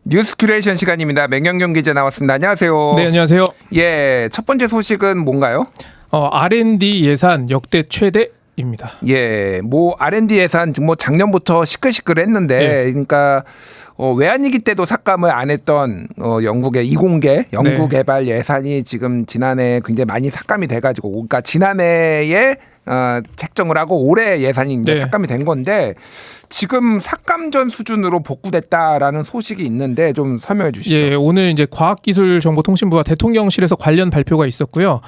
뉴스 큐레이션 시간입니다. 맹영경 기자 나왔습니다. 안녕하세요. 네, 안녕하세요. 예, 첫 번째 소식은 뭔가요? R&D 예산 역대 최대입니다. 예, 뭐 R&D 예산 뭐 작년부터 시끌시끌했는데, 그러니까 외환위기 때도 삭감을 안 했던 영국의 이공계 연구개발 예산이 지금 지난해 굉장히 많이 삭감이 돼가지고, 그러니까 지난해에 책정을 하고 올해 예산이 이제 삭감이 된 건데, 지금 삭감 전 수준으로 복구됐다라는 소식이 있는데 좀 설명해 주시죠. 예, 오늘 이제 과학기술정보통신부와 대통령실에서 관련 발표가 있었고요.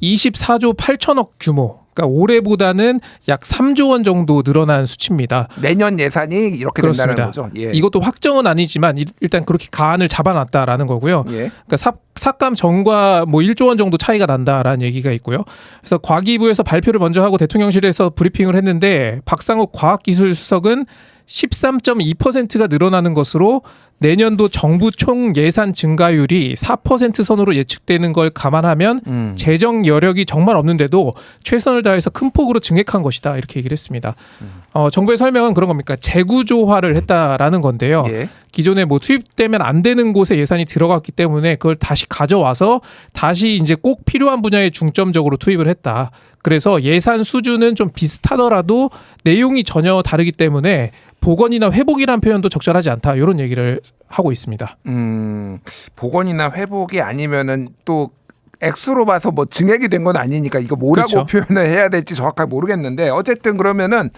24조 8천억 규모. 그러니까 올해보다는 약 3조 원 정도 늘어난 수치입니다. 내년 예산이 이렇게 그렇습니다. 된다는 거죠. 예. 이것도 확정은 아니지만 일단 그렇게 가안을 잡아놨다라는 거고요. 예. 그러니까 삭감 전과 뭐 1조 원 정도 차이가 난다라는 얘기가 있고요. 그래서 과기부에서 발표를 먼저 하고 대통령실에서 브리핑을 했는데, 박상욱 과학기술수석은 13.2%가 늘어나는 것으로 내년도 정부 총 예산 증가율이 4% 선으로 예측되는 걸 감안하면 재정 여력이 정말 없는데도 최선을 다해서 큰 폭으로 증액한 것이다, 이렇게 얘기를 했습니다. 정부의 설명은 그런 겁니까? 재구조화를 했다라는 건데요. 예. 기존에 뭐 투입되면 안 되는 곳에 예산이 들어갔기 때문에 그걸 다시 가져와서 다시 이제 꼭 필요한 분야에 중점적으로 투입을 했다. 그래서 예산 수준은 좀 비슷하더라도 내용이 전혀 다르기 때문에 복원이나 회복이라는 표현도 적절하지 않다, 이런 얘기를 하고 있습니다. 복원이나 회복이 아니면은 또 액수로 봐서 뭐 증액이 된 건 아니니까 이거 뭐라고 그렇죠. 표현을 해야 될지 정확하게 모르겠는데, 어쨌든 그러면은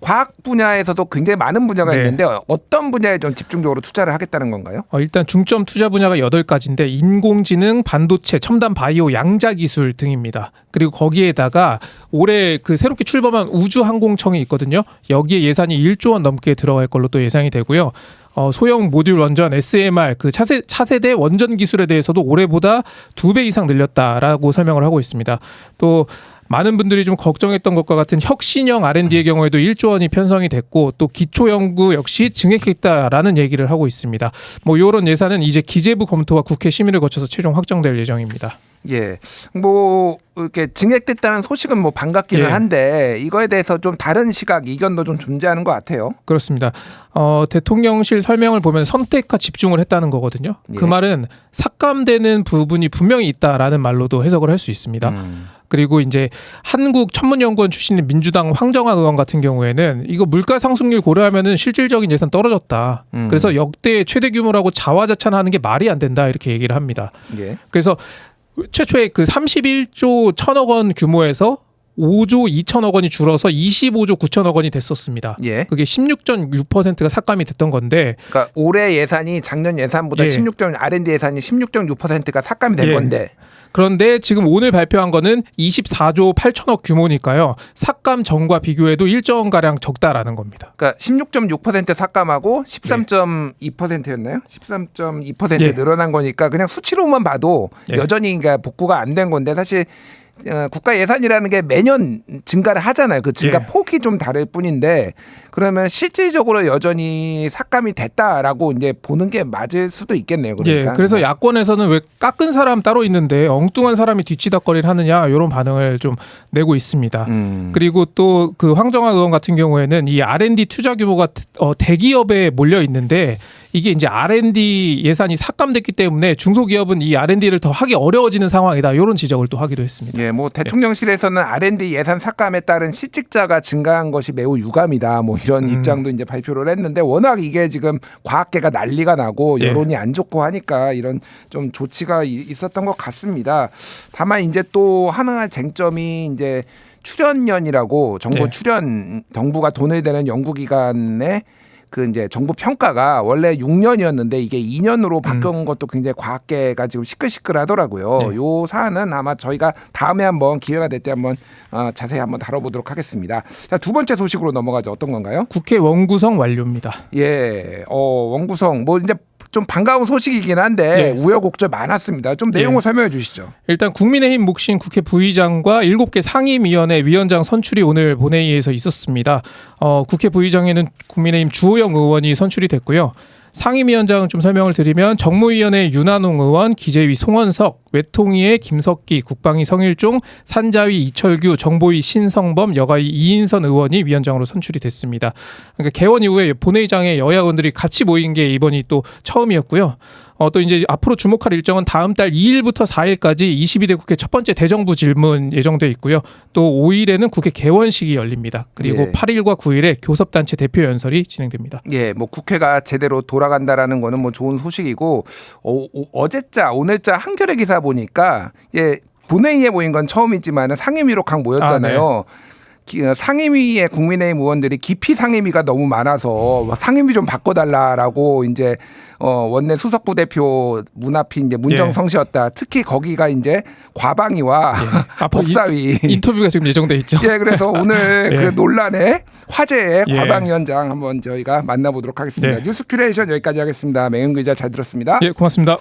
과학 분야에서도 굉장히 많은 분야가 있는데 어떤 분야에 좀 집중적으로 투자를 하겠다는 건가요? 일단 중점 투자 분야가 8가지인데 인공지능, 반도체, 첨단 바이오, 양자기술 등입니다. 그리고 거기에다가 올해 그 새롭게 출범한 우주항공청이 있거든요. 여기에 예산이 1조 원 넘게 들어갈 걸로 또 예상이 되고요. 소형 모듈 원전 SMR 그 차세대 원전 기술에 대해서도 올해보다 2배 이상 늘렸다라고 설명을 하고 있습니다. 또 많은 분들이 좀 걱정했던 것과 같은 혁신형 R&D의 경우에도 1조 원이 편성이 됐고, 또 기초연구 역시 증액했다라는 얘기를 하고 있습니다. 뭐 이런 예산은 이제 기재부 검토와 국회 심의를 거쳐서 최종 확정될 예정입니다. 예, 뭐 이렇게 증액됐다는 소식은 뭐 반갑기는 한데, 이거에 대해서 좀 다른 시각, 이견도 좀 존재하는 것 같아요. 그렇습니다. 대통령실 설명을 보면 선택과 집중을 했다는 거거든요. 그 말은 삭감되는 부분이 분명히 있다라는 말로도 해석을 할 수 있습니다. 그리고 이제 한국천문연구원 출신의 민주당 황정아 의원 같은 경우에는 이거 물가 상승률 고려하면은 실질적인 예산 떨어졌다. 그래서 역대 최대 규모라고 자화자찬하는 게 말이 안 된다, 이렇게 얘기를 합니다. 예. 그래서 최초에 그 31조 1천억 원 규모에서 5조 2천억 원이 줄어서 25조 9천억 원이 됐었습니다. 예. 그게 16.6%가 삭감이 됐던 건데, 그러니까 올해 예산이 작년 예산보다 R&D 예산이 16.6%가 삭감이 된 건데, 그런데 지금 오늘 발표한 거는 24조 8천억 규모니까요. 삭감 전과 비교해도 1조 원가량 적다라는 겁니다. 그러니까 16.6% 삭감하고 13.2%였나요? 13.2% 늘어난 거니까 그냥 수치로만 봐도 여전히 그러니까 복구가 안 된 건데, 사실 국가 예산이라는 게 매년 증가를 하잖아요. 그 증가 폭이 좀 다를 뿐인데, 그러면 실질적으로 여전히 삭감이 됐다라고 이제 보는 게 맞을 수도 있겠네요. 그러니까. 그래서 야권에서는 왜 깎은 사람 따로 있는데 엉뚱한 사람이 뒤치다거리를 하느냐, 이런 반응을 좀 내고 있습니다. 그리고 또 그 황정아 의원 같은 경우에는 이 R&D 투자 규모가 대기업에 몰려 있는데, 이게 이제 R&D 예산이 삭감됐기 때문에 중소기업은 이 R&D를 더 하기 어려워지는 상황이다, 이런 지적을 또 하기도 했습니다. 예, 뭐 대통령실에서는 R&D 예산 삭감에 따른 실직자가 증가한 것이 매우 유감이다, 뭐 이런 입장도 이제 발표를 했는데, 워낙 이게 지금 과학계가 난리가 나고 여론이 안 좋고 하니까 이런 좀 조치가 있었던 것 같습니다. 다만 이제 또 하나의 쟁점이 이제 출연연이라고 정부가 돈을 대는 연구기관의 그 이제 정부 평가가 원래 6년이었는데 이게 2년으로 바뀐 것도 굉장히 과학계가 지금 시끌시끌하더라고요. 요 사안은 아마 저희가 다음에 한번 기회가 될 때 한번 자세히 한번 다뤄보도록 하겠습니다. 자, 두 번째 소식으로 넘어가죠. 어떤 건가요? 국회 원구성 완료입니다. 예, 원구성 뭐 이제 좀 반가운 소식이긴 한데 우여곡절 많았습니다. 좀 내용을 설명해 주시죠. 일단 국민의힘 몫인 국회 부의장과 7개 상임위원회 위원장 선출이 오늘 본회의에서 있었습니다. 국회 부의장에는 국민의힘 주호영 의원이 선출이 됐고요. 상임위원장은 좀 설명을 드리면 정무위원회 윤한홍 의원, 기재위 송원석, 외통위의 김석기, 국방위 성일종, 산자위 이철규, 정보위 신성범, 여가위 이인선 의원이 위원장으로 선출이 됐습니다. 그러니까 개원 이후에 본회의장에 여야 의원들이 같이 모인 게 이번이 또 처음이었고요. 또 이제 앞으로 주목할 일정은 다음 달 2일부터 4일까지 22대 국회 첫 번째 대정부 질문 예정돼 있고요. 또 5일에는 국회 개원식이 열립니다. 그리고 예. 8일과 9일에 교섭단체 대표 연설이 진행됩니다. 예, 뭐 국회가 제대로 돌아간다라는 거는 뭐 좋은 소식이고 어제자 오늘자 한겨레 기사 보니까 본회의에 모인 건 처음이지만 상임위로 각 모였잖아요. 상임위에 국민의힘 의원들이 기피 상임위가 너무 많아서 상임위 좀 바꿔달라라고 이제 원내 수석 부대표 문 앞이 이제 문정성시였다. 특히 거기가 이제 과방위와 법사위 인터뷰가 지금 예정돼 있죠. 예, 그래서 오늘 그 논란의 화제의 예. 과방위원장 한번 저희가 만나보도록 하겠습니다. 네. 뉴스 큐레이션 여기까지 하겠습니다. 맹은 기자 잘 들었습니다. 예, 고맙습니다.